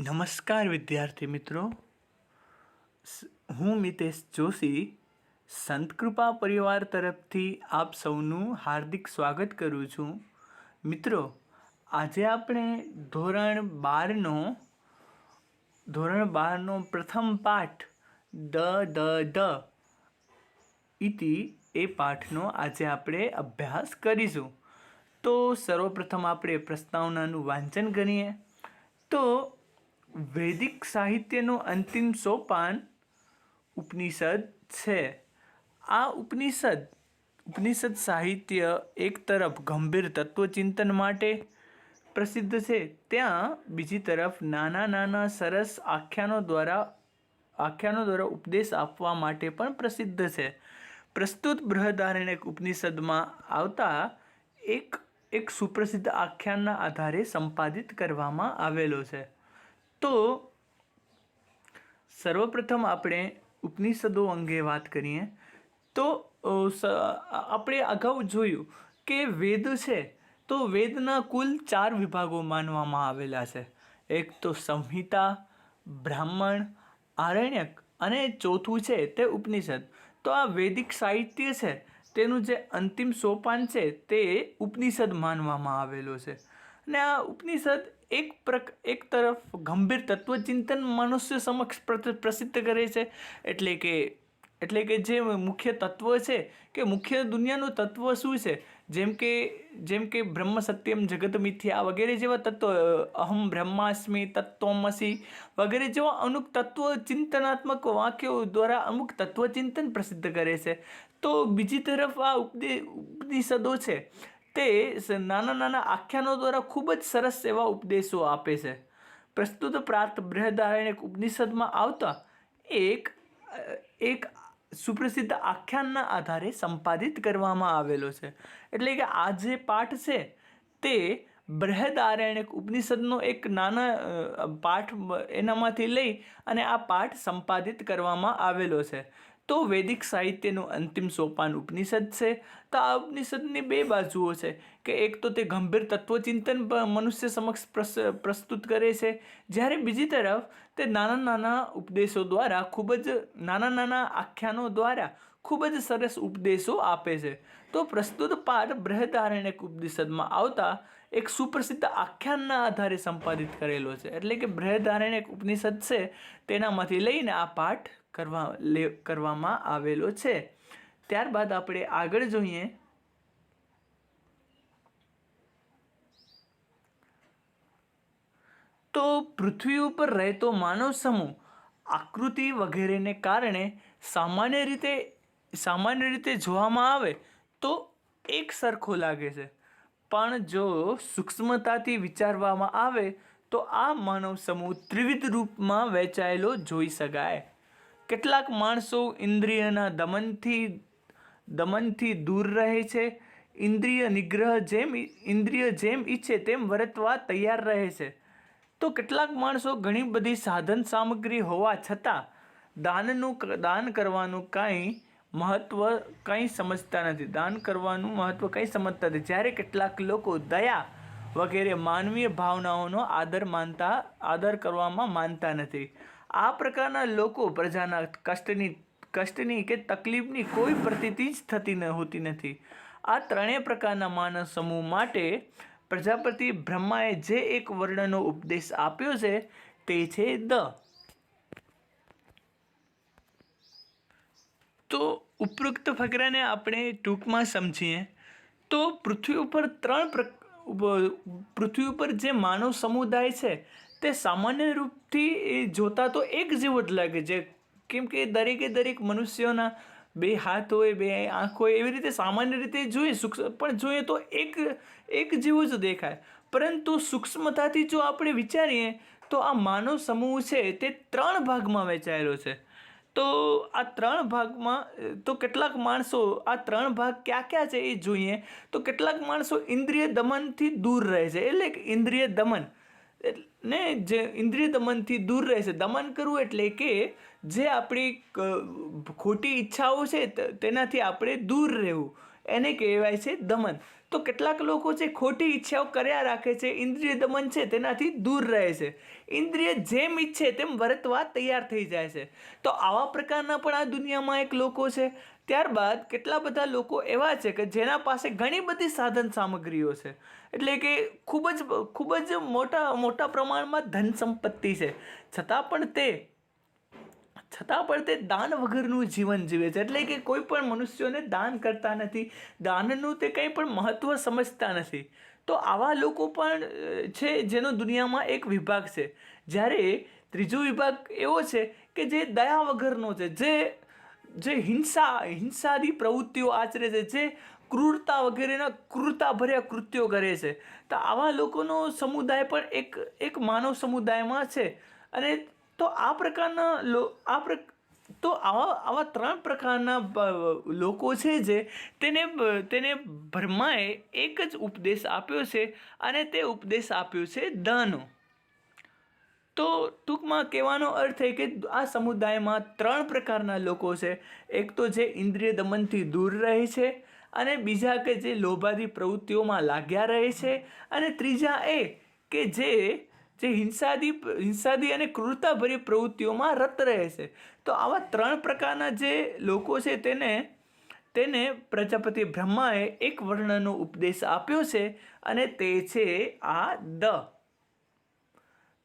નમસ્કાર વિદ્યાર્થી મિત્રો, હું મિતેશ જોશી સંતકૃપા પરિવાર તરફથી આપ સૌનું હાર્દિક સ્વાગત કરું છું. મિત્રો, આજે આપણે ધોરણ બારનો પ્રથમ પાઠ દ ઇતિ એ પાઠનો આજે આપણે અભ્યાસ કરીશું. તો સર્વપ્રથમ આપણે પ્રસ્તાવનાનું વાંચન કરીએ. તો વૈદિક સાહિત્યનું અંતિમ સોપાન ઉપનિષદ છે. આ ઉપનિષદ સાહિત્ય એક તરફ ગંભીર તત્વચિંતન માટે પ્રસિદ્ધ છે, ત્યાં બીજી તરફ નાના સરસ આખ્યાનો દ્વારા ઉપદેશ આપવા માટે પણ પ્રસિદ્ધ છે. પ્રસ્તુત બૃહદારણ્યક ઉપનિષદમાં આવતા એક સુપ્રસિદ્ધ આખ્યાનના આધારે સંપાદિત કરવામાં આવેલો છે. તો સર્વપ્રથમ આપણે ઉપનિષદો અંગે વાત કરીએ. તો આપણે અગાઉ જોયું કે વેદ છે, તો વેદના કુલ 4 વિભાગો માનવામાં આવેલા છે. એક તો સંહિતા, બ્રાહ્મણ, આરણ્યક અને ચોથું છે તે ઉપનિષદ. તો આ વૈદિક સાહિત્ય છે તેનું જે અંતિમ સોપાન છે તે ઉપનિષદ માનવામાં આવેલો છે. અને આ ઉપનિષદ એક તરફ ગંભીર તત્વચિંતન મનુષ્ય સમક્ષ પ્રસિદ્ધ કરે છે. એટલે કે જે મુખ્ય તત્વ છે કે મુખ્ય દુનિયાનું તત્વ શું છે, જેમ કે બ્રહ્મ સત્યમ જગત મિથ્યા વગેરે જેવા તત્વ, અહમ બ્રહ્માસ્મિ તત્વમસી વગેરે જેવા અમુક તત્વ ચિંતનાત્મક વાક્યો દ્વારા અમુક તત્વચિંતન પ્રસિદ્ધ કરે છે. તો બીજી તરફ આ ઉપનિષદો છે તે નાના આખ્યાનો દ્વારા ખૂબ જ સરસ એવા ઉપદેશો આપે છે. પ્રસ્તુત પ્રાત બૃહદારણ્યક ઉપનિષદમાં આવતા એક સુપ્રસિદ્ધ આખ્યાનના આધારે સંપાદિત કરવામાં આવેલો છે. એટલે કે આ જે પાઠ છે તે બૃહદારણ્યક ઉપનિષદનો એક નાના પાઠ એનામાંથી લઈ અને આ પાઠ સંપાદિત કરવામાં આવેલો છે. તો વૈદિક સાહિત્યનું અંતિમ સોપાન ઉપનિષદ છે. તો આ ઉપનિષદની 2 બાજુઓ છે કે એક તો તે ગંભીર તત્વચિંતન મનુષ્ય સમક્ષ પ્રસ્તુત કરે છે, જ્યારે બીજી તરફ તે નાના ઉપદેશો દ્વારા નાના આખ્યાનો દ્વારા ખૂબ જ સરસ ઉપદેશો આપે છે. તો પ્રસ્તુત પાઠ બૃહદારણ્યક ઉપનિષદમાં આવતા એક સુપ્રસિદ્ધ આખ્યાનના આધારે સંપાદિત કરેલો છે. એટલે કે બૃહદારણ્યક ઉપનિષદ છે તેનામાંથી લઈને આ પાઠ કરવામાં આવેલો છે. ત્યારબાદ આપણે આગળ જોઈએ. તો પૃથ્વી ઉપર રહેતો માનવ સમૂહ આકૃતિ વગેરેને કારણે સામાન્ય રીતે જોવામાં આવે તો એક સરખો લાગે છે, પણ જો સૂક્ષ્મતાથી વિચારવામાં આવે તો આ માનવ સમૂહ ત્રિવિધ રૂપમાં વહેંચાયેલો જોઈ શકાય. કેટલાક માણસો ઇન્દ્રિયના દમનથી દૂર રહે છે. ઇન્દ્રિય જેમ ઈચ્છે તેમ વર્તવા તૈયાર રહે છે. તો કેટલાક માણસો ઘણી બધી સાધન સામગ્રી હોવા છતાં દાન કરવાનું કંઈ સમજતા નથી. જ્યારે કેટલાક લોકો દયા વગેરે માનવીય ભાવનાઓનો આદર કરવામાં માનતા નથી. આ પ્રકારના લોકો પ્રજાના કષ્ટની કે તકલીફની કોઈ પ્રતીતિ જ હોતી નથી. આ 3 પ્રકારના માનવ સમૂહ માટે પ્રજાપતિ બ્રહ્માએ જે એક વર્ણનો ઉપદેશ આપ્યો છે તે છે દ. તો ઉપરોક્ત ફકરાને આપણે ટૂંકમાં સમજીએ તો પૃથ્વી ઉપર જે માનવ સમુદાય છે તે સામાન્ય રૂપથી જોતા તો એક જેવો જ લાગે છે. કેમ કે દરેક મનુષ્યોના 2 હાથ હોય, 2 આંખ હોય, એવી રીતે સામાન્ય રીતે જોઈએ તો એક જેવો જ દેખાય. પરંતુ સૂક્ષ્મતાથી જો આપણે વિચારીએ તો આ માનવ સમૂહ છે તે 3 ભાગમાં વહેંચાયેલો છે. તો આ 3 ભાગમાં તો કેટલાક માણસો, આ 3 ભાગ ક્યાં છે એ જોઈએ. તો કેટલાક માણસો ઇન્દ્રિય દમનથી દૂર રહે છે. એટલે કે ઇન્દ્રિય દમનથી દૂર રહે છે. દમન કરવું એટલે કે જે આપણી ખોટી ઈચ્છાઓ છે તેનાથી આપણે દૂર રહેવું, એને કહેવાય છે દમન. તો કેટલાક લોકો છે ખોટી ઈચ્છાઓ કર્યા રાખે છે, ઇન્દ્રિય દમન છે તેનાથી દૂર રહે છે, ઇન્દ્રિય જેમ ઈચ્છે તેમ વર્તવા તૈયાર થઈ જાય છે. તો આવા પ્રકારના પણ આ દુનિયામાં એક લોકો છે. ત્યારબાદ કેટલા બધા લોકો એવા છે કે જેના પાસે ઘણી બધી સાધન સામગ્રીઓ છે, એટલે કે ખૂબ જ મોટા પ્રમાણમાં ધન સંપત્તિ છે, છતાં પણ તે દાન વગરનું જીવન જીવે છે. એટલે કે કોઈ પણ મનુષ્યોને દાન કરતા નથી, દાનનું તે કંઈ પણ મહત્ત્વ સમજતા નથી. તો આવા લોકો પણ છે જેનો દુનિયામાં એક વિભાગ છે. જ્યારે ત્રીજો વિભાગ એવો છે કે જે દયા વગરનો છે, જે હિંસાની પ્રવૃત્તિઓ આચરે છે, જે ક્રૂરતા વગેરેના ક્રૂરતાભર્યા કૃત્યો કરે છે. તો આવા લોકોનો સમુદાય પણ એક માનવ સમુદાયમાં છે. અને તો આ પ્રકારના તો આવા 3 પ્રકારના લોકો છે જે તેને બ્રહ્માએ એક જ ઉપદેશ આપ્યો છે, અને તે ઉપદેશ આપ્યો છે દાનનો. તો ટૂંકમાં કહેવાનો અર્થ એ કે આ સમુદાયમાં 3 પ્રકારના લોકો છે. એક તો જે ઇન્દ્રિય દમનથી દૂર રહે છે, અને બીજા કે જે લોભાદી પ્રવૃત્તિઓમાં લાગ્યા રહે છે, અને ત્રીજા એ કે જે હિંસાદી અને ક્રૂરતાભરી પ્રવૃત્તિઓમાં રત રહે છે. તો આવા 3 પ્રકારના જે લોકો છે તેને પ્રજાપતિ બ્રહ્માએ એક વર્ણનો ઉપદેશ આપ્યો છે, અને તે છે આ દ.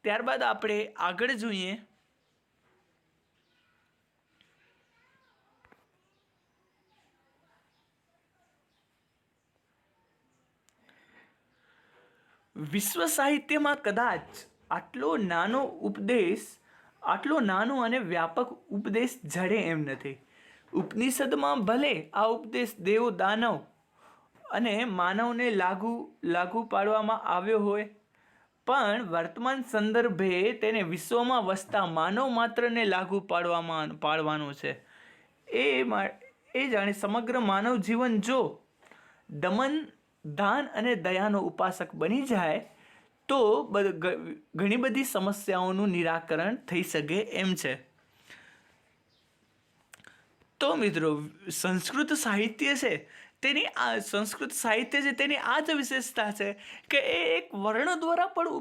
ત્યારબાદ આપણે આગળ જોઈએ. વિશ્વ સાહિત્યમાં કદાચ આટલો નાનો અને વ્યાપક ઉપદેશ જડે એમ નથી. ઉપનિષદમાં ભલે આ ઉપદેશ દેવ દાનવ અને માનવને લાગુ પાડવામાં આવ્યો હોય, પણ વર્તમાન સંદર્ભે તેને વિશ્વમાં વસતા માનવ માત્રને લાગુ પાડવાનો છે. એ જાણે સમગ્ર માનવ જીવન જો દમન, દાન અને દયાનો ઉપાસક બની જાય તો ઘણી બધી સમસ્યાઓનું નિરાકરણ થઈ શકે એમ છે. તો મિત્રો, સંસ્કૃત સાહિત્ય છે તેની આ જ વિશેષતા છે કે એ એક વર્ણ દ્વારા પણ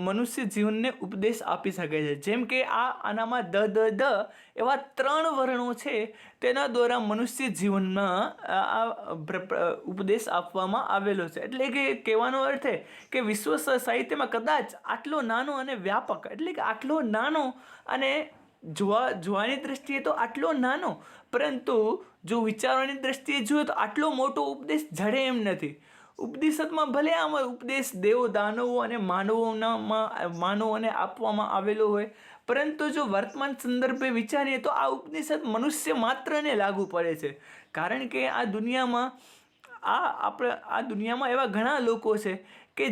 મનુષ્ય જીવનને ઉપદેશ આપી શકે છે. જેમ કે આનામાં દ એવા 3 વર્ણો છે, તેના દ્વારા મનુષ્ય જીવનમાં આ ઉપદેશ આપવામાં આવેલો છે. એટલે કે કહેવાનો અર્થ એ કે વિશ્વ સાહિત્યમાં કદાચ આટલો નાનો અને વ્યાપક, એટલે કે આટલો નાનો અને જોવાની દ્રષ્ટિએ તો આટલો નાનો, પરંતુ જો વિચારવાની દ્રષ્ટિએ જોઈએ તો આટલો મોટો ઉપદેશ જડે એમ નથી. ઉપનિષદમાં ભલે આમાં ઉપદેશ દેવો, દાનવો અને માનવોને આપવામાં આવેલો હોય, પરંતુ જો વર્તમાન સંદર્ભે વિચારીએ તો આ ઉપનિષદ મનુષ્ય માત્રને લાગુ પડે છે. કારણ કે આ દુનિયામાં એવા ઘણા લોકો છે કે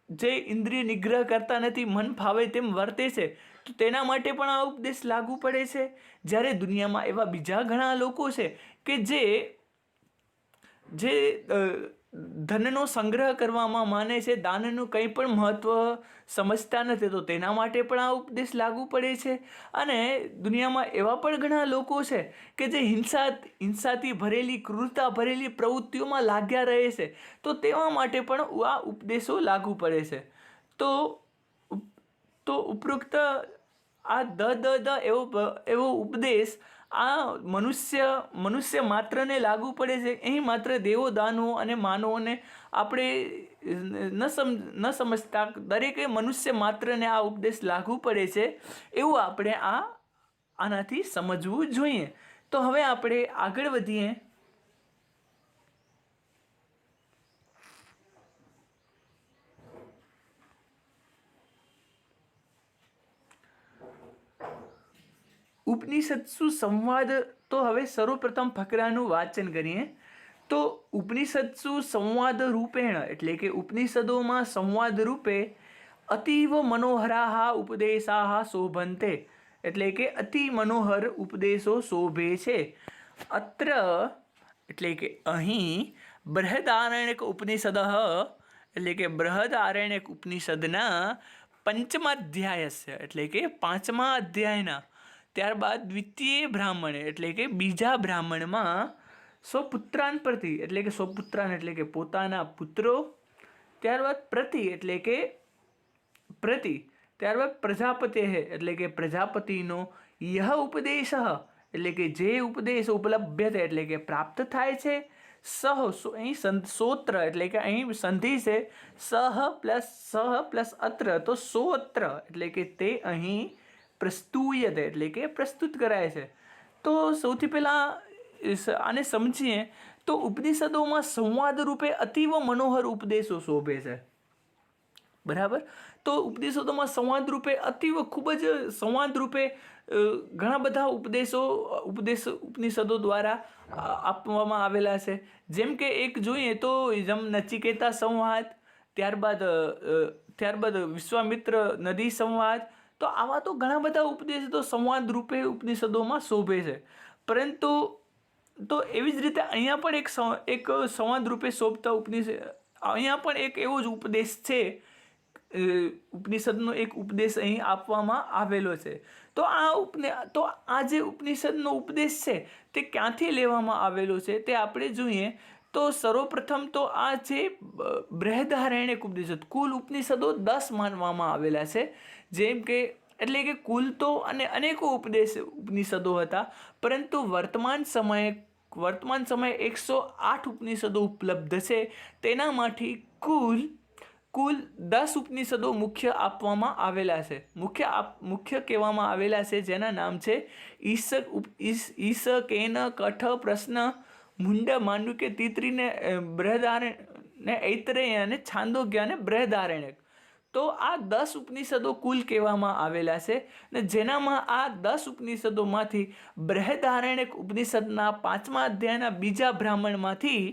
જે ઇન્દ્રિય નિગ્રહ કરતા નથી, મન ફાવે તેમ વર્તે છે, તો તેના માટે પણ આ ઉપદેશ લાગુ પડે છે. જ્યારે દુનિયામાં એવા બીજા ઘણા લોકો છે કે જે ધનનો સંગ્રહ કરવામાં માને છે, દાનનું કંઈ પણ મહત્ત્વ સમજતા નથી, તો તેના માટે પણ આ ઉપદેશ લાગુ પડે છે. અને દુનિયામાં એવા પણ ઘણા લોકો છે કે જે હિંસાથી ભરેલી, ક્રૂરતા ભરેલી પ્રવૃત્તિઓમાં લાગ્યા રહે છે, તો તેવા માટે પણ આ ઉપદેશો લાગુ પડે છે. તો ઉપરોક્ત આ એવો ઉપદેશ આ મનુષ્ય માત્રને લાગુ પડે છે. અહીં માત્ર દેવો, દાનવો અને માનવોને આપણે ન સમજતા દરેકે મનુષ્ય માત્રને આ ઉપદેશ લાગુ પડે છે, એવું આપણે આનાથી સમજવું જોઈએ. તો હવે આપણે આગળ વધીએ. ઉપનિષત્સુ સંવાદ. તો હવે સર્વપ્રથમ ફકરાનું વાંચન કરીએ. તો ઉપનિષત્સુ સંવાદ રૂપેણ, એટલે કે ઉપનિષદોમાં સંવાદ રૂપે અતીવ મનોહરાહ ઉપદેશાહ શોભન્તે, એટલે કે અતિ મનોહર ઉપદેશો શોભે છે. અત્ર, એટલે કે અહીં બૃહદારણ્યક ઉપનિષદ, એટલે કે બૃહદારણ્યક ઉપનિષદના 5મા અધ્યાયસ્ય, એટલે કે 5મા અધ્યાયના, ત્યારબાદ દ્વિતીય બ્રાહ્મણ, એટલે કે બીજા બ્રાહ્મણમાં સ્વપુત્રાન પ્રતિ એટલે કે સ્વપુત્રાન એટલે કે પોતાના પુત્રો, ત્યારબાદ પ્રતિ એટલે કે પ્રતિ, ત્યારબાદ પ્રજાપતે એટલે કે પ્રજાપતિનો, યહ ઉપદેશ એટલે કે જે ઉપદેશ ઉપલબ્ધ છે એટલે કે પ્રાપ્ત થાય છે, અહીં સોત્ર એટલે કે અહીં સંધિ છે સહ પ્લસ અત્ર, તો સોત્ર એટલે કે તે અહીં પ્રસ્તુયતે એટલે કે પ્રસ્તુત કરાય છે. તો સૌથી પહેલાં આને સમજીએ તો ઉપનિષદોમાં સંવાદ રૂપે અતીવ મનોહર ઉપદેશો શોભે છે. બરાબર. તો ઉપનિષદોમાં સંવાદ રૂપે અતીવ ખૂબ જ સંવાદ રૂપે ઘણા બધા ઉપનિષદો દ્વારા આપવામાં આવેલા છે. જેમ કે એક જોઈએ તો નચિકેતા સંવાદ, ત્યારબાદ વિશ્વામિત્ર નદી સંવાદ, તો આવા તો ઘણા બધા ઉપદેશો સંવાદ રૂપે ઉપનિષદોમાં શોભે છે. પરંતુ તો એવી જ રીતે અહીંયા પણ એક સંવાદ રૂપે શોભતા અહીંયા પણ એક એવો જ ઉપદેશ છે, ઉપનિષદનો એક ઉપદેશ અહીં આપવામાં આવેલો છે. તો આ જે ઉપનિષદનો ઉપદેશ છે તે ક્યાંથી લેવામાં આવેલો છે તે આપણે જોઈએ તો સર્વપ્રથમ તો આ જે બૃહદારણ્યક ઉપનિષદ, કુલ ઉપનિષદો 10 માનવામાં આવેલા છે. જેમ કે એટલે કે કુલ તો અનેકો ઉપનિષદો હતા, પરંતુ વર્તમાન સમયે 108 ઉપનિષદો ઉપલબ્ધ છે. તેનામાંથી કુલ 10 ઉપનિષદો મુખ્ય આપવામાં આવેલા છે, મુખ્ય કહેવામાં આવેલા છે, જેના નામ છે ઈશ કેન કઠ પ્રશ્ન મુંડ માંડુકે તિત્રી ને બૃહદારણ્ય ને ઐતરેય અને છાંદોગ્ય અને બૃહદારણ્યક. તો આ 10 ઉપનિષદો કુલ કહેવામાં આવેલા છે, ને જેનામાં આ 10 ઉપનિષદોમાંથી બૃહદારણ્યક ઉપનિષદના 5મા અધ્યાયના બીજા બ્રાહ્મણમાંથી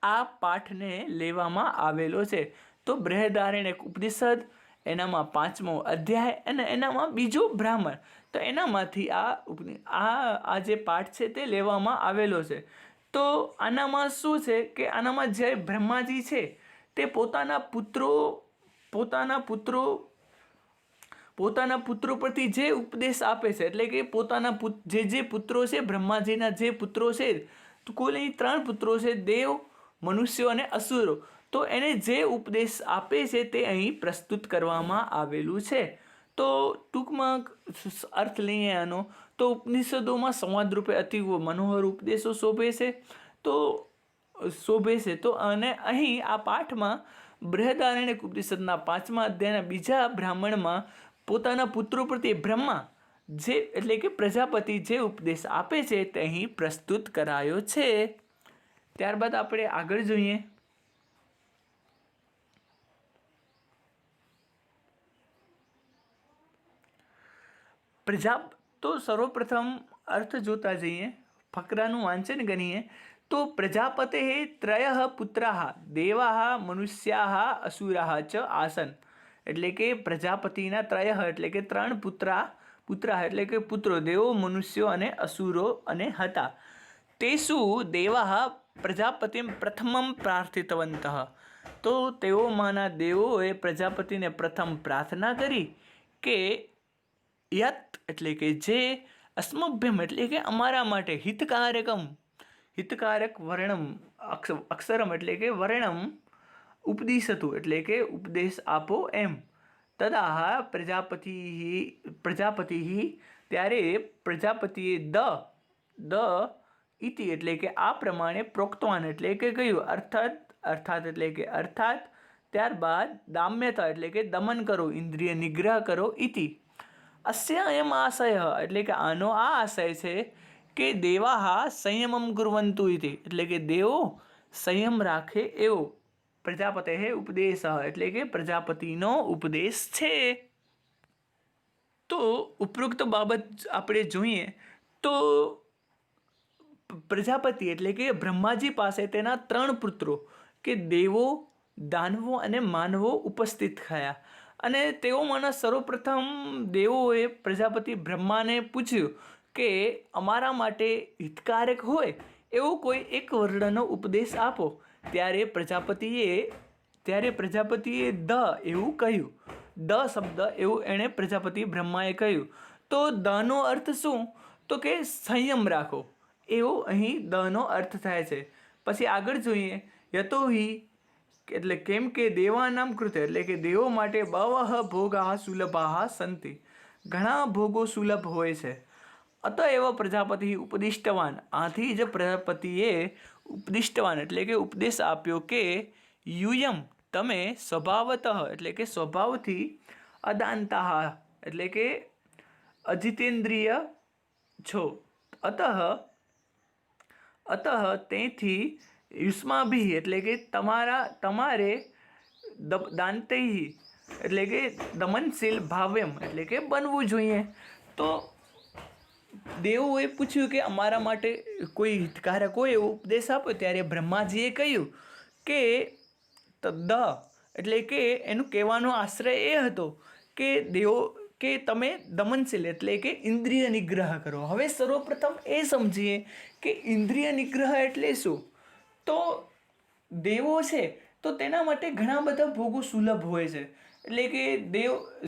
આ પાઠને લેવામાં આવેલો છે. તો બૃહદારણ્યક ઉપનિષદ, એનામાં 5મો અધ્યાય અને એનામાં બીજો બ્રાહ્મણ, તો એનામાંથી આ જે પાઠ છે તે લેવામાં આવેલો છે. તો આનામાં શું છે કે આનામાં જે બ્રહ્માજી છે તે પોતાના પુત્રો પરથી જે ઉપદેશ આપે છે, એટલે કે પોતાના જે પુત્રો છે, બ્રહ્માજીના જે પુત્રો છે, તો કુલ અહીં 3 પુત્રો છે, દેવ, મનુષ્યો અને અસુરો. તો એને જે ઉપદેશ આપે છે તે અહીં પ્રસ્તુત કરવામાં આવેલું છે. તો ટૂંકમાં અર્થ લઈએ આનો, તો ઉપનિષદોમાં સંવાદ રૂપે અતિ મનોહર ઉપદેશો શોભે છે. તો અને અહીં આ પાઠમાં બૃહદારણ્યક ઉપનિષદના 5મા અધ્યાયના બીજા બ્રાહ્મણમાં પોતાના પુત્રો પ્રત્યે બ્રહ્મા એટલે કે પ્રજાપતિ જે ઉપદેશ આપે છે તે અહીં પ્રસ્તુત કરાયો છે. ત્યારબાદ આપણે આગળ જોઈએ. તો સર્વપ્રથમ અર્થ જોતા જઈએ, ફકરાનું વાંચન કરીએ તો પ્રજાપતે ત્રય પુત્રાઃ દેવાઃ મનુષ્યાઃ અસુરાઃ ચ આસન. એટલે કે પ્રજાપતિના ત્રય એટલે કે 3 પુત્રા એટલે કે પુત્રો, દેવો, મનુષ્યો અને અસુરો અને હતા. તેષુ દેવાઃ પ્રજાપતિમ પ્રથમમ પ્રાર્થિતવંતઃ. તો તેઓમાંના દેવોએ પ્રજાપતિને પ્રથમ પ્રાર્થના કરી કે યત એટલે કે જે, અસ્મભ્યમ એટલે કે અમારા માટે, હિતકારક વર્ણમ અક્ષરમ એટલે કે વર્ણમ ઉપદિશતું એટલે કે ઉપદેશ આપો એમ. તદા પ્રજાપતિ ત્યારે પ્રજાપતિએ ઇતિ એટલે કે આ પ્રમાણે પ્રોક્તવાન એટલે કે કહ્યું, અર્થાત ત્યારબાદ દામ્યતા એટલે કે દમન કરો, ઇન્દ્રિય નિગ્રહ કરો ઇતિ. અસ્ય અયમ આશય એટલે કે આનો આ આશય છે કે દેવાઃ સંયમમ કુર્વન્તુ ઇતિ એટલે કે દેવો સંયમ રાખે એવો. પ્રજાપતે ઉપદેશ એટલે કે પ્રજાપતિનો ઉપદેશ છે. તો ઉપરોક્ત બાબત આપણે જોઈએ તો પ્રજાપતિ એટલે કે બ્રહ્માજી પાસે તેના 3 પુત્રો કે દેવો, દાનવો અને માનવો ઉપસ્થિત થયા. અને તેઓમાંના સર્વપ્રથમ દેવોએ પ્રજાપતિ બ્રહ્માને પૂછ્યું કે અમારા માટે હિતકારક હોય એવો કોઈ એક વર્ણનો ઉપદેશ આપો. ત્યારે પ્રજાપતિએ એવું કહ્યું, શબ્દ એવું એણે પ્રજાપતિ બ્રહ્માએ કહ્યું. તો દનો અર્થ શું? તો કે સંયમ રાખો, એવો અહીં દનો અર્થ થાય છે. પછી આગળ જોઈએ, યતોહિ એટલે કેમ કે દેવાનામ કૃતે એટલે કે દેવો માટે બવહ ભોગા સુલભા સંતિ, ઘણા ભોગો સુલભ હોય છે. અતએવ પ્રજાપતિ ઉપદિષ્ટવાન, આથી જ પ્રજાપતિએ ઉપદિષ્ટવાન એટલે કે ઉપદેશ આપ્યો કે યુયમ તમે સ્વભાવતઃ એટલે કે સ્વભાવથી અદાંતા એટલે કે અજિતેન્દ્રિય છો. અતઃ તેથી યુષ્માભિ એટલે કે તમારે દાંતૈ એટલે કે દમનશીલ ભાવ્યમ એટલે કે બનવું જોઈએ. તો દેવોએ પૂછ્યું કે અમારા માટે કોઈ હિતકારક હોય એવો ઉપદેશ આપો. ત્યારે બ્રહ્માજીએ કહ્યું કે દ એટલે કે એનું કહેવાનો આશ્રય એ હતો કે દેવો કે તમે દમનશીલ એટલે કે ઇન્દ્રિય નિગ્રહ કરો. હવે સર્વપ્રથમ એ સમજીએ કે ઇન્દ્રિય નિગ્રહ એટલે શું. તો દેવો છે તો તેના માટે ઘણા બધા ભોગો સુલભ હોય છે. એટલે કે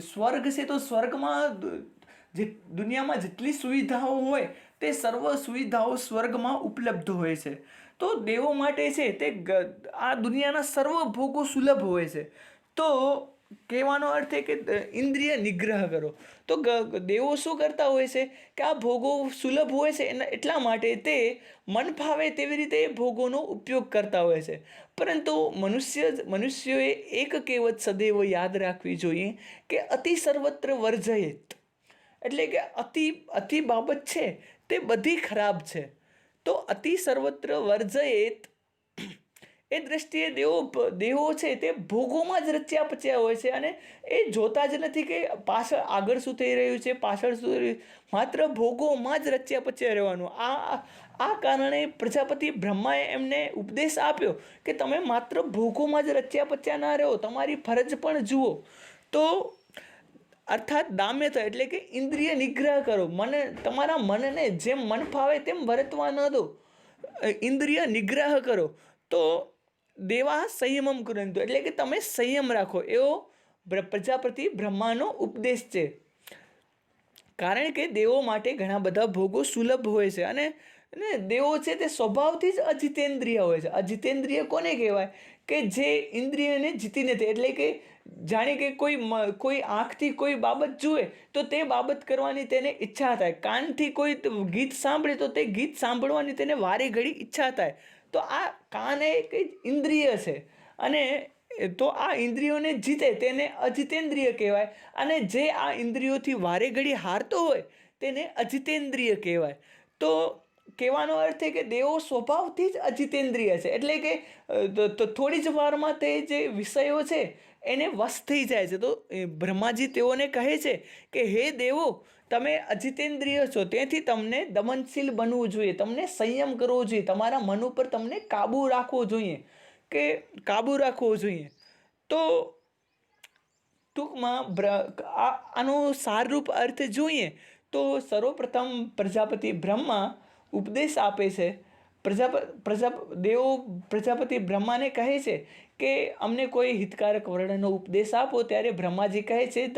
સ્વર્ગ છે તો સ્વર્ગમાં જે દુનિયામાં જેટલી સુવિધાઓ હોય તે સર્વ સુવિધાઓ સ્વર્ગમાં ઉપલબ્ધ હોય છે. તો દેવો માટે છે તે આ દુનિયાના સર્વ ભોગો સુલભ હોય છે. તો કહેવાનો અર્થ એ કે ઇન્દ્રિય નિગ્રહ કરો. તો દેવો શું કરતા હોય છે કે આ ભોગો સુલભ હોય છે એટલા માટે તે મન ફાવે તેવી રીતે એ ભોગોનો ઉપયોગ કરતા હોય છે. પરંતુ મનુષ્યોએ એક કહેવત સદૈવ યાદ રાખવી જોઈએ કે અતિ સર્વત્ર વર્જયેત, એટલે કે અતિ બાબત છે તે બધી ખરાબ છે. તો અતિ સર્વત્ર વર્જયેત એ દ્રષ્ટિએ દેવો છે તે ભોગોમાં જ રચ્યા પચ્યા હોય છે અને એ જોતા જ નથી કે પાછળ આગળ શું થઈ રહ્યું છે, પાછળ શું થઈ રહ્યું, માત્ર ભોગોમાં જ રચ્યા પચ્યા રહેવાનું. આ કારણે પ્રજાપતિ બ્રહ્માએ એમને ઉપદેશ આપ્યો કે તમે માત્ર ભોગોમાં જ રચ્યા પચ્યા ના રહો, તમારી ફરજ પણ જુઓ. તો અર્થાત દામ્યતા એટલે કે ઇન્દ્રિય નિગ્રહ કરો. તમારા મનને જેમ મન ફાવે તેમ વર્તવા ન દો, ઇન્દ્રિય નિગ્રહ કરો. તો દેવા સંયમમ કુરંતુ એટલે કે તમે સંયમ રાખો, એવો પ્રજાપતિ બ્રહ્માનો ઉપદેશ છે. કારણ કે દેવો માટે ઘણા બધા ભોગો સુલભ હોય છે અને દેવો છે તે સ્વભાવથી જ અજિતેન્દ્રિય હોય છે. અજિતેન્દ્રિય કોને કહેવાય કે જે ઇન્દ્રિયને જીતી નથી. એટલે કે જાણે કે કોઈ આંખથી કોઈ બાબત જુએ તો તે બાબત કરવાની તેને ઈચ્છા થાય, કાનથી કોઈ ગીત સાંભળે તો તે ગીત સાંભળવાની તેને વારે ઘડી ઈચ્છા થાય. તો આ કાન એ એક ઇન્દ્રિય છે અને તો આ ઇન્દ્રિયોને જીતે તેને અજિતેન્દ્રિય કહેવાય. અને જે આ ઇન્દ્રિયોથી વારે ઘડી હારતો હોય તેને અજિતેન્દ્રિય કહેવાય. તો કહેવાનો અર્થ એ કે દેવો સ્વભાવથી જ અજિતેન્દ્રિય છે. એટલે કે થોડી જ વારમાં તે જે વિષયો છે એને વશ થઈ જાય છે. તો બ્રહ્માજી તેઓને કહે છે કે હે દેવો, તમે અજિતેન્દ્રિય છો, તેથી તમને દમનશીલ બનવું જોઈએ, તમને સંયમ કરવો જોઈએ, તમારા મન ઉપર તમને કાબુ રાખવો જોઈએ. તો ટૂંકમાં આનો સારરૂપ અર્થ જોઈએ તો સર્વપ્રથમ પ્રજાપતિ બ્રહ્મા ઉપદેશ આપે છે. દેવો પ્રજાપતિ બ્રહ્માને કહે છે કે અમને કોઈ હિતકારક વર્ણનનો ઉપદેશ આપો. ત્યારે બ્રહ્માજી કહે છે દ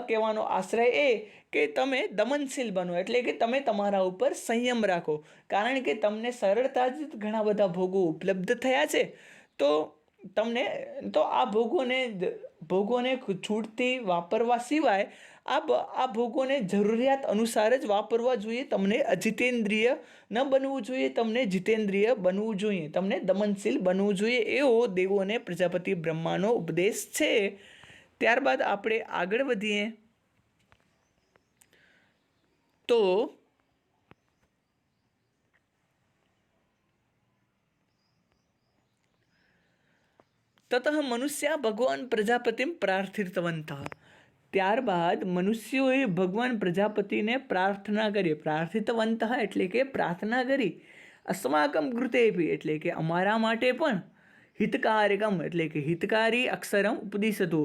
કહેવાનો આશ્રય એ કે તમે દમનશીલ બનો, એટલે કે તમે તમારા ઉપર સંયમ રાખો. કારણ કે તમને સરળતા જ ઘણા બધા ભોગો ઉપલબ્ધ થયા છે. તો આ ભોગોને છૂટથી વાપરવા સિવાય આ ભોગોને જરૂરિયાત અનુસાર જ વાપરવા જોઈએ. તમને અજિતેન્દ્રિય ન બનવું જોઈએ, તમને જીતેન્દ્રિય બનવું જોઈએ, તમને દમનશીલ બનવું જોઈએ, એવો દેવોને પ્રજાપતિ બ્રહ્માનો ઉપદેશ છે. ત્યારબાદ આપણે આગળ વધીએ તો તતઃ મનુષ્ય ભગવાન પ્રજાપતિમ પ્રાર્થિતવંતઃ. ત્યારબાદ મનુષ્યોએ ભગવાન પ્રજાપતિને પ્રાર્થના કરી. પ્રાર્થિતવંતઃ એટલે કે પ્રાર્થના કરી. અસ્માકમ કૃતેપી એટલે કે અમારા માટે પણ હિતકારકમ એટલે કે હિતકારી અક્ષરમ ઉપદિશતુ.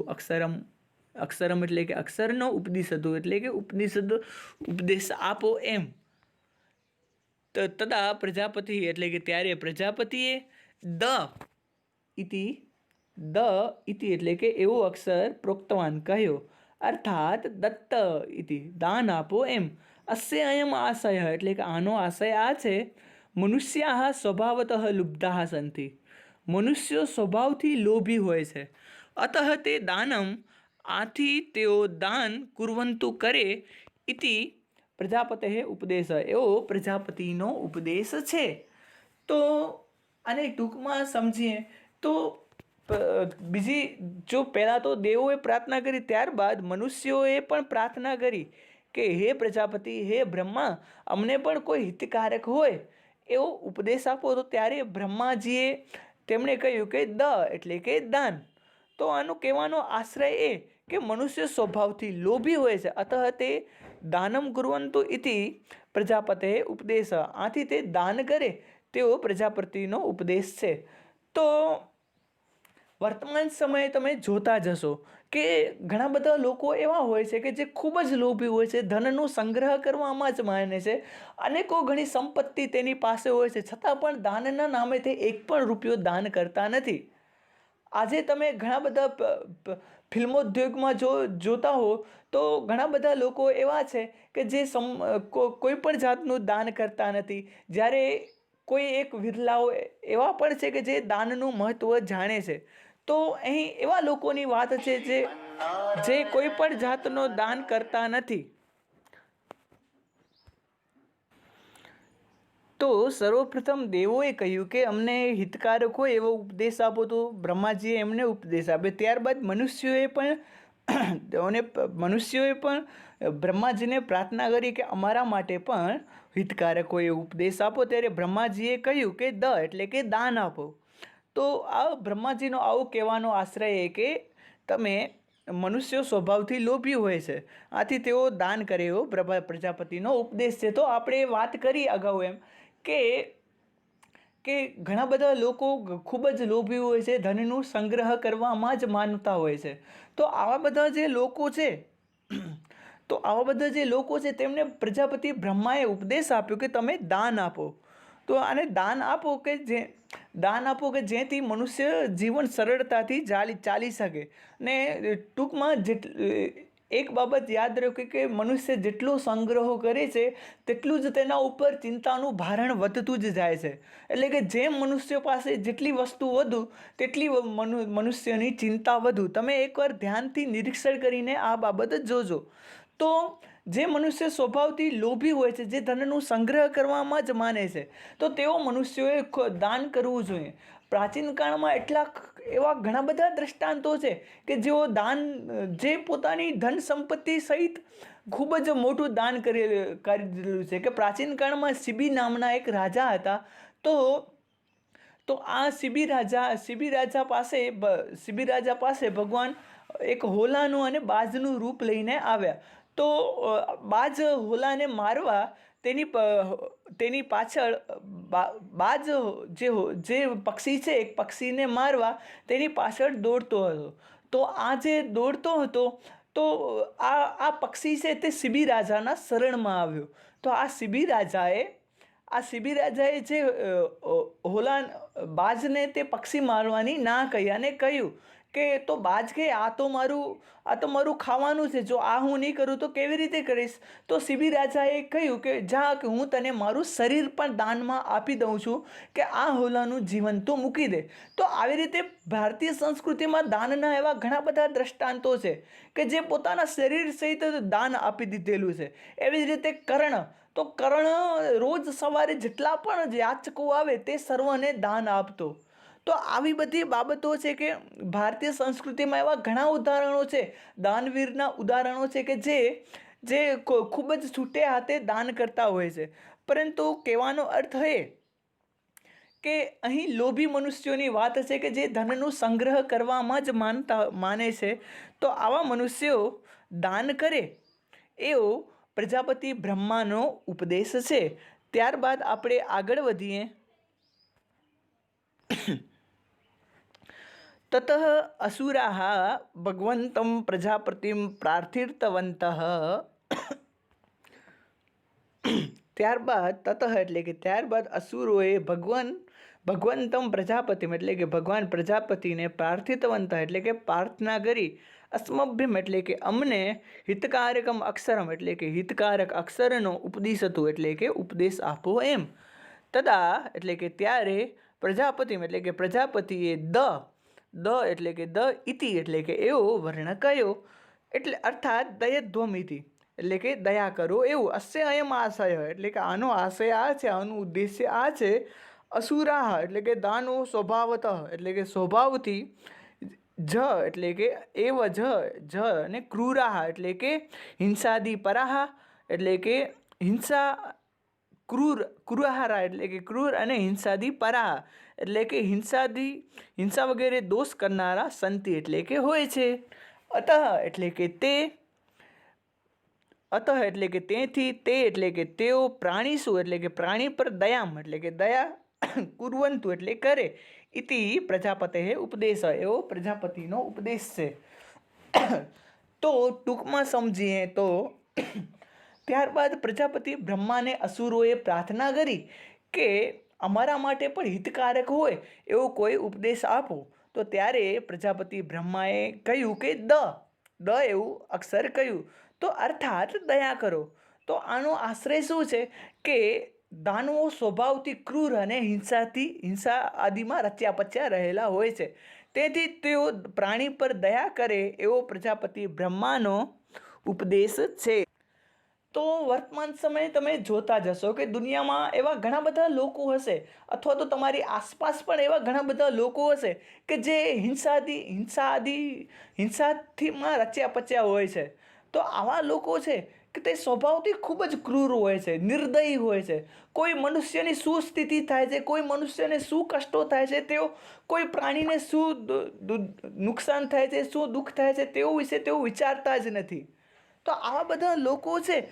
અક્ષરમ એટલે કે અક્ષરનો ઉપદિશતુ એટલે કે ઉપદેશ આપો એમ. તદા પ્રજાપતિ એટલે કે ત્યારે પ્રજાપતિએ દ ઇતિ એટલે કે એવો અક્ષર પ્રોક્તવાન કહ્યો, અર્થાત દત્ત ઇતિ દાન આપો એમ. અસ્ય અયમ આશય એટલે કે આનો આશય આ છે, મનુષ્યા સ્વભાવતઃ લુબ્ધા સંતિ, મનુષ્યો સ્વભાવથી લોભી હોય છે. અતઃ તે દાનમ, આથી તેઓ દાન કુર્વંતુ કરે ઇતિ પ્રજાપતે ઉપદેશ, એવો પ્રજાપતિનો ઉપદેશ છે. તો આને ટૂંકમાં સમજીએ તો બીજી જો પહેલાં તો દેવોએ પ્રાર્થના કરી, ત્યારબાદ મનુષ્યોએ પણ પ્રાર્થના કરી કે હે પ્રજાપતિ, હે બ્રહ્મા, અમને પણ કોઈ હિતકારક હોય એવો ઉપદેશ આપો. તો ત્યારે બ્રહ્માજીએ તેમણે કહ્યું કે એટલે કે દાન. તો આનો કહેવાનો આશ્રય એ કે મનુષ્ય સ્વભાવથી લોભી હોય છે. અતઃ તે દાનમ કુર્વંતુ ઇતિ પ્રજાપતે ઉપદેશ, આથી તે દાન કરે તેવો પ્રજાપતિનો ઉપદેશ છે. તો વર્તમાન સમયે તમે જોતા જશો કે ઘણા બધા લોકો એવા હોય છે કે જે ખૂબ જ લોભી હોય છે, ધનનો સંગ્રહ કરવામાં જ માને છે, અનેકો ઘણી સંપત્તિ તેની પાસે હોય છે, છતાં પણ દાનના નામે તે એક પણ રૂપિયો દાન કરતા નથી. આજે તમે ઘણા બધા ફિલ્મોદ્યોગમાં જોતા હો તો ઘણા બધા લોકો એવા છે કે જે કોઈ પણ જાતનું દાન કરતા નથી, જ્યારે કોઈ એક વિરલાઓ એવા પણ છે કે જે દાનનું મહત્ત્વ જાણે છે. તો અહીં એવા લોકોની વાત છે જે કોઈ પણ જાતનો દાન કરતા નથી. તો સર્વપ્રથમ દેવોએ કહ્યું કે અમને હિતકારક હોય એવો ઉપદેશ આપો. તો બ્રહ્માજીએ એમને ઉપદેશ આપ્યો. ત્યારબાદ મનુષ્યોએ પણ બ્રહ્માજીને પ્રાર્થના કરી કે અમારા માટે પણ હિતકારક હોય એવો ઉપદેશ આપો. ત્યારે બ્રહ્માજીએ કહ્યું કે એટલે કે દાન આપો. તો આ બ્રહ્માજીનો આવો કહેવાનો આશ્રય એ કે તમે મનુષ્યો સ્વભાવથી લોભી હોય છે, આથી તેઓ દાન કરે એવો પ્રજાપતિનો ઉપદેશ છે. તો આપણે વાત કરી અગાઉ એમ કે ઘણા બધા લોકો ખૂબ જ લોભી હોય છે, ધનનું સંગ્રહ કરવામાં જ માનતા હોય છે. તો આવા બધા જે લોકો છે તેમને પ્રજાપતિ બ્રહ્માએ ઉપદેશ આપ્યો કે તમે દાન આપો. તો આને દાન આપો કે જેથી મનુષ્ય જીવન સરળતાથી ચાલી શકે. ને ટૂંકમાં એક બાબત યાદ રાખો કે મનુષ્ય જેટલો સંગ્રહ કરે છે તેટલું જ તેના ઉપર ચિંતાનું ભારણ વધતું જ જાય છે. એટલે કે જેમ મનુષ્ય પાસે જેટલી વસ્તુ વધુ તેટલી મનુષ્યની ચિંતા વધુ. તમે એકવાર ધ્યાનથી નિરીક્ષણ કરીને આ બાબત જોજો. તો જે મનુષ્ય સ્વભાવથી લોભી હોય છે, જે ધનનું સંગ્રહ કરવામાં જ માને છે, તો તેઓ મનુષ્યોએ દાન કરવું જોઈએ. પ્રાચીન કાળમાં એવા ઘણા બધા દ્રષ્ટાંતો છે કે જે પોતાની ધન સંપત્તિ સહિત ખૂબ જ મોટું દાન કરી દીધેલું છે. કે પ્રાચીન કાળમાં શિબી નામના એક રાજા હતા. તો આ શિબી રાજા પાસે ભગવાન એક હોલાનું અને બાજનું રૂપ લઈને આવ્યા. તો બાજ હોલાને મારવા તેની પાછળ બાજ જે પક્ષી છે, એક પક્ષીને મારવા તેની પાછળ દોડતો હતો. તો આ જે દોડતો હતો તો આ પક્ષી છે તે શિબી રાજાના શરણમાં આવ્યો. તો આ શિબી રાજાએ જે બાજને તે પક્ષી મારવાની ના કહી અને કહ્યું કે તો બાજ કે આ તો મારું ખાવાનું છે, જો આ હું નહીં કરું તો કેવી રીતે કરીશ. તો શિબી રાજાએ કહ્યું કે જા, કે હું તને મારું શરીર પણ દાનમાં આપી દઉં છું, કે આ હોલાનું જીવન તો મૂકી દે. તો આવી રીતે ભારતીય સંસ્કૃતિમાં દાનના એવા ઘણા બધા દ્રષ્ટાંતો છે કે જે પોતાના શરીર સહિત દાન આપી દીધેલું છે. એવી જ રીતે કર્ણ રોજ સવારે જેટલા પણ યાચકો આવે તે સર્વને દાન આપતો. તો આવી બધી બાબતો છે કે ભારતીય સંસ્કૃતિમાં એવા ઘણા ઉદાહરણો છે, દાનવીરના ઉદાહરણો છે કે જે ખૂબ જ છૂટે હાથે દાન કરતા હોય છે. પરંતુ કહેવાનો અર્થ એ કે અહીં લોભી મનુષ્યોની વાત છે કે જે ધનનું સંગ્રહ કરવામાં જ માને છે. તો આવા મનુષ્યો દાન કરે એવો પ્રજાપતિ બ્રહ્માનો ઉપદેશ છે. ત્યારબાદ આપણે આગળ વધીએ. તતઃ અસુરાઃ ભગવન્तं પ્રજાપતિમ પ્રાર્થિતવन्तઃ. ત્યારબાદ અસુરોએ ભગવંતમ પ્રજાપતિમ એટલે કે ભગવાન પ્રજાપતિને પ્રાર્થિતવંત એટલે કે પ્રાર્થના કરી, અસ્મભ્યમ એટલે કે અમને, હિતકારકમ અક્ષરમ એટલે કે હિતકારક અક્ષરનો ઉપદેશ હતું એટલે કે ઉપદેશ આપો એમ. તદા એટલે કે ત્યારે, પ્રજાપતિમ એટલે કે પ્રજાપતિએ દ એટલે કે દ ઇતિ એટલે કે એવો વર્ણ કયો, એટલે અર્થાત દયધ્વમ ઇતિ એટલે કે દયા કરો એવું. અસ્ય અયમ આશય એટલે કે આનો આશય આ છે, આનું ઉદ્દેશ્ય આ છે. અસુરાહ એટલે કે દાનો સ્વભાવતઃ એટલે કે સ્વભાવથી, જ એટલે કે એવ જ અને ક્રૂરાહ એટલે કે હિંસાદી પરાહ એટલે કે હિંસા, ક્રૂરહારા એટલે કે ક્રૂર અને હિંસાદી પરાહ એટલે કે હિંસા વગેરે દોષ કરનારા સંતિ એટલે કે હોય છે. અતઃ એટલે કે તે, અતઃ એટલે કે તેથી, તે એટલે કે તેઓ, પ્રાણીશું એટલે કે પ્રાણી પર દયામ એટલે કે દયા, કુર્વંતુ એટલે કરે, ઇતિ પ્રજાપતે ઉપદેશ એવો પ્રજાપતિનો ઉપદેશ છે. તો ટૂંકમાં સમજીએ તો ત્યારબાદ પ્રજાપતિ બ્રહ્માને અસુરોએ પ્રાર્થના કરી કે અમારા માટે પણ હિતકારક હોય એવો કોઈ ઉપદેશ આપો. તો ત્યારે પ્રજાપતિ બ્રહ્માએ કહ્યું કે દ એવું અક્ષર કહ્યું. તો અર્થાત દયા કરો. તો આનો આશ્રય શું છે કે દાનવો સ્વભાવથી ક્રૂર અને હિંસા આદિમાં રચ્યા પચ્યા રહેલા હોય છે. તેથી તેઓ પ્રાણી પર દયા કરે એવો પ્રજાપતિ બ્રહ્માનો ઉપદેશ છે. તો વર્તમાન સમયે તમે જોતા જશો કે દુનિયામાં એવા ઘણા બધા લોકો હશે, અથવા તો તમારી આસપાસ પણ એવા ઘણા બધા લોકો હશે કે જે હિંસાથીમાં રચ્યા પચ્યા હોય છે. તો આવા લોકો છે કે તે સ્વભાવથી ખૂબ જ ક્રૂર હોય છે, નિર્દયી હોય છે. કોઈ મનુષ્યની શું સ્થિતિ થાય છે, કોઈ મનુષ્યને શું કષ્ટો થાય છે, તેઓ કોઈ પ્રાણીને શું નુકસાન થાય છે, શું દુઃખ થાય છે, તેઓ વિશે તેઓ વિચારતા જ નથી. તો આવા બધા લોકો છે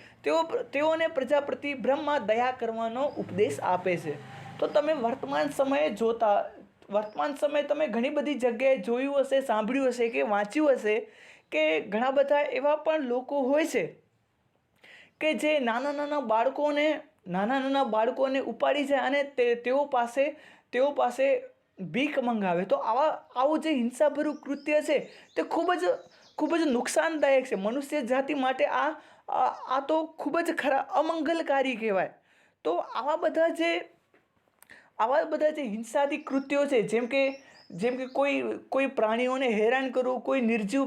તેઓને પ્રજાપતિ બ્રહ્મા દયા કરવાનો ઉપદેશ આપે છે. તો તમે વર્તમાન સમયે તમે ઘણી બધી જગ્યાએ જોયું હશે, સાંભળ્યું હશે કે વાંચ્યું હશે કે ઘણા બધા એવા પણ લોકો હોય છે કે જે નાના નાના બાળકોને ઉપાડી જાય અને તેઓ પાસે ભીખ મંગાવે. તો આવું જે હિંસાભર્યું કૃત્ય છે તે ખૂબ જ નુકસાનદાયક છે મનુષ્ય જાતિ માટે. આ તો ખૂબ જ અમંગલકારી કહેવાય. તો આવા બધા જે હિંસાથી કૃત્યો છે, જેમ કે કોઈ પ્રાણીઓને હેરાન કરવું, કોઈ નિર્જીવ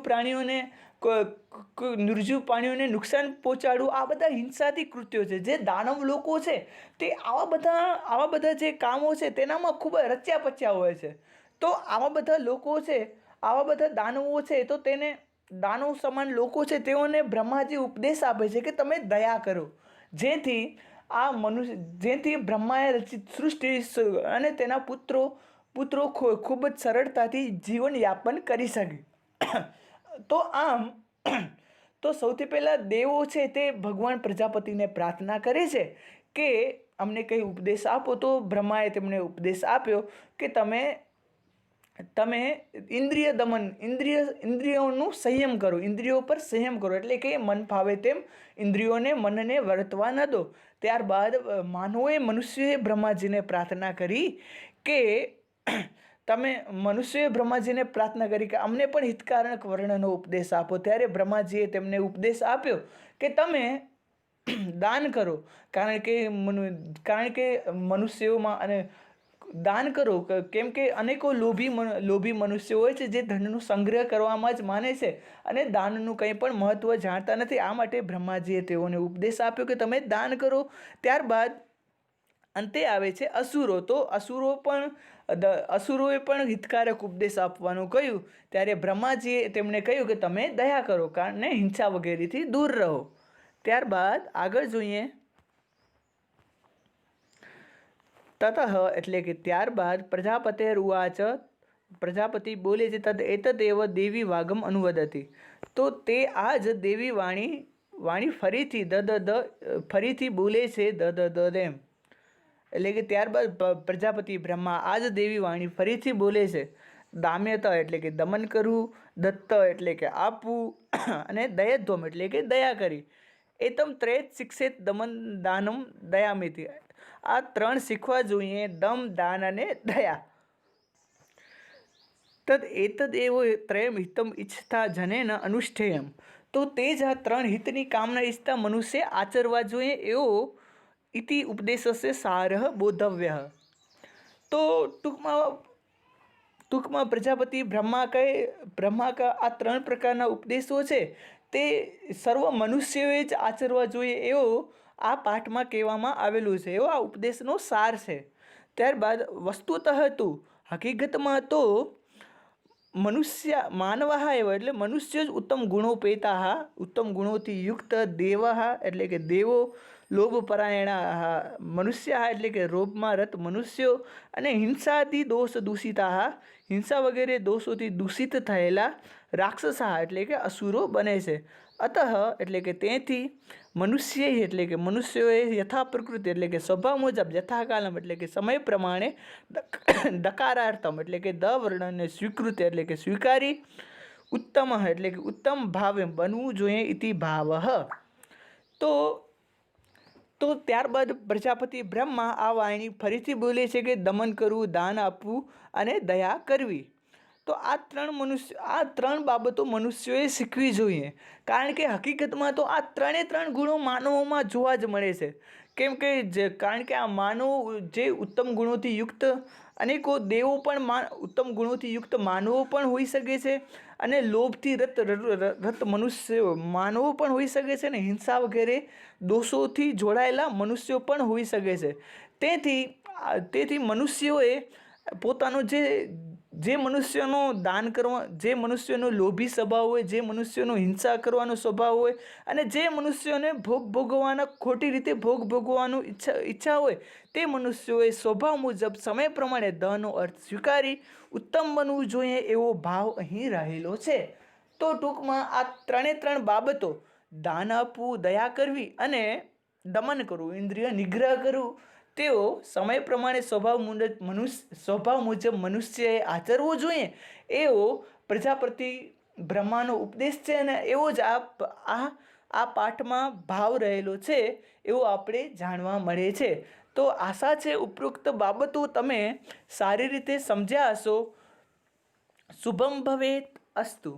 પ્રાણીઓને નુકસાન પહોંચાડવું, આ બધા હિંસાથી કૃત્યો છે. જે દાનવ લોકો છે તે આવા બધા જે કામો છે તેનામાં ખૂબ રચ્યા પચ્યા હોય છે. તો આવા બધા લોકો છે, આવા બધા દાનવો છે, તો તેને દાનવ સમાન લોકો છે તેઓને બ્રહ્માજી ઉપદેશ આપે છે કે તમે દયા કરો, જેથી બ્રહ્માએ રચિત સૃષ્ટિ અને તેના પુત્રો ખૂબ જ સરળતાથી જીવન યાપન કરી શકે. તો સૌથી પહેલાં દેવો છે તે ભગવાન પ્રજાપતિને પ્રાર્થના કરે છે કે અમને કંઈ ઉપદેશ આપો. તો બ્રહ્માએ તેમને ઉપદેશ આપ્યો કે તમે ઇન્દ્રિય દમન, ઇન્દ્રિયોનું સંયમ કરો, ઇન્દ્રિયો પર સંયમ કરો એટલે કે મન ફાવે તેમ મનને વર્તવા ન દો. ત્યારબાદ મનુષ્યોએ બ્રહ્માજીને પ્રાર્થના કરી કે અમને પણ હિતકારક વર્ણનો ઉપદેશ આપો. ત્યારે બ્રહ્માજીએ તેમને ઉપદેશ આપ્યો કે તમે દાન કરો, કારણ કે મનુષ્યોમાં અને દાન કરો, કેમ કે અનેકો લોભી મનુષ્યો હોય છે જે ધનનો સંગ્રહ કરવામાં જ માને છે અને દાનનું કંઈ પણ મહત્ત્વ જાણતા નથી. આ માટે બ્રહ્માજીએ તેઓને ઉપદેશ આપ્યો કે તમે દાન કરો. ત્યારબાદ અંતે આવે છે અસુરો. તો અસુરોએ પણ હિતકારક ઉપદેશ આપવાનું કહ્યું. ત્યારે બ્રહ્માજીએ તેમને કહ્યું કે તમે દયા કરો અને હિંસા વગેરેથી દૂર રહો. ત્યારબાદ આગળ જોઈએ. તતઃ એટલે કે ત્યારબાદ પ્રજાપતેરુવાચ, પ્રજાપતિ બોલે છે એતદેવ દેવી વાગમ અનુવદતી. તો તે આ જ દેવી વાણી ફરીથી બોલે છે એમ. એટલે કે ત્યારબાદ પ્રજાપતિ બ્રહ્મા આ જ દેવી વાણી ફરીથી બોલે છે. દામ્યત એટલે કે દમન કરવું, દત્ત એટલે કે આપવું અને દયધ્વમ એટલે કે દયા કરી. એતમ ત્રયેત શિક્ષેત દમન દાનમ દયામિતિ. આ 3 શીખવા જોઈએ: દમ, દાન અને દયા. તદ એતદ એવો ત્રયમ હિતમ ઈચ્છતા જનેન અનુષ્ઠેયમ. તો તે જ આ 3 હિતની કામના ઈચ્છતા મનુષ્ય આચરવા જોઈએ એવો ઇતિ ઉપદેશસ્ય સારઃ બોધવ્ય. તો ટૂંકમાં પ્રજાપતિ બ્રહ્મા આ 3 પ્રકારના ઉપદેશો છે તે સર્વ મનુષ્યોએ જ આચરવા જોઈએ એવો આ પાઠમાં કહેવામાં આવેલું છે, એવો આ ઉપદેશનો સાર છે. ત્યારબાદ વસ્તુતઃ તું, હકીકતમાં તો માનવાહ એવા એટલે મનુષ્ય જ ઉત્તમ ગુણોપેતા, ઉત્તમ ગુણોથી યુક્ત, દેવાહ એટલે કે દેવો, લોભપરાયણા મનુષ્ય એટલે કે રોભમાં રત મનુષ્યો, અને હિંસાથી દોષ દૂષિતા, હિંસા વગેરે દોષોથી દૂષિત થયેલા રાક્ષસા એટલે કે અસુરો બને છે. અતઃ એટલે કે તેથી મનુષ્ય એટલે કે મનુષ્યોએ યથા પ્રકૃતિ એટલે કે સ્વભાવ મુજબ, યથાકાલમ એટલે કે સમય પ્રમાણે, દકારાર્થમ એટલે કે દ વર્ણને સ્વીકૃત એટલે કે સ્વીકારી, ઉત્તમ એટલે કે ઉત્તમ ભાવે બનવું જોઈએ ઇતિ ભાવ. તો ત્યારબાદ પ્રજાપતિ બ્રહ્મા આ વાણી ફરીથી બોલે છે કે દમન કરવું, દાન આપવું અને દયા કરવી. તો આ 3 બાબતો મનુષ્યોએ શીખવી જોઈએ, કારણ કે હકીકતમાં તો આ 3 ગુણો માનવોમાં જોવા જ મળે છે. કેમ કે કારણ કે આ માનવો જે ઉત્તમ ગુણોથી યુક્ત, અનેકો દેવો પણ ઉત્તમ ગુણોથી યુક્ત માનવો પણ હોઈ શકે છે, અને લોભથી રત મનુષ્યો માનવો પણ હોઈ શકે છે, અને હિંસા વગેરે દોષોથી જોડાયેલા મનુષ્યો પણ હોઈ શકે છે. તેથી મનુષ્યોએ પોતાનો જે મનુષ્યનો દાન કરવા, જે મનુષ્યનો લોભી સ્વભાવ હોય, જે મનુષ્યનો હિંસા કરવાનો સ્વભાવ હોય, અને જે મનુષ્યોને ખોટી રીતે ભોગ ભોગવવાનું ઈચ્છા હોય, તે મનુષ્યોએ સ્વભાવ મુજબ સમય પ્રમાણે દનો અર્થ સ્વીકારી ઉત્તમ બનવું જોઈએ એવો ભાવ અહીં રહેલો છે. તો ટૂંકમાં આ 3 બાબતો, દાન આપવું, દયા કરવી અને દમન કરવું, ઇન્દ્રિય નિગ્રહ કરવું, તેઓ સમય પ્રમાણે સ્વભાવ મુજબ મનુષ્યએ આચરવો જોઈએ એવો પ્રજાપતિ બ્રહ્માનો ઉપદેશ છે, અને એવો જ આ પાઠમાં ભાવ રહેલો છે એવું આપણે જાણવા મળે છે. તો આશા છે ઉપરોક્ત બાબતો તમે સારી રીતે સમજ્યા હશો. શુભમ ભવેત. અસ્તુ.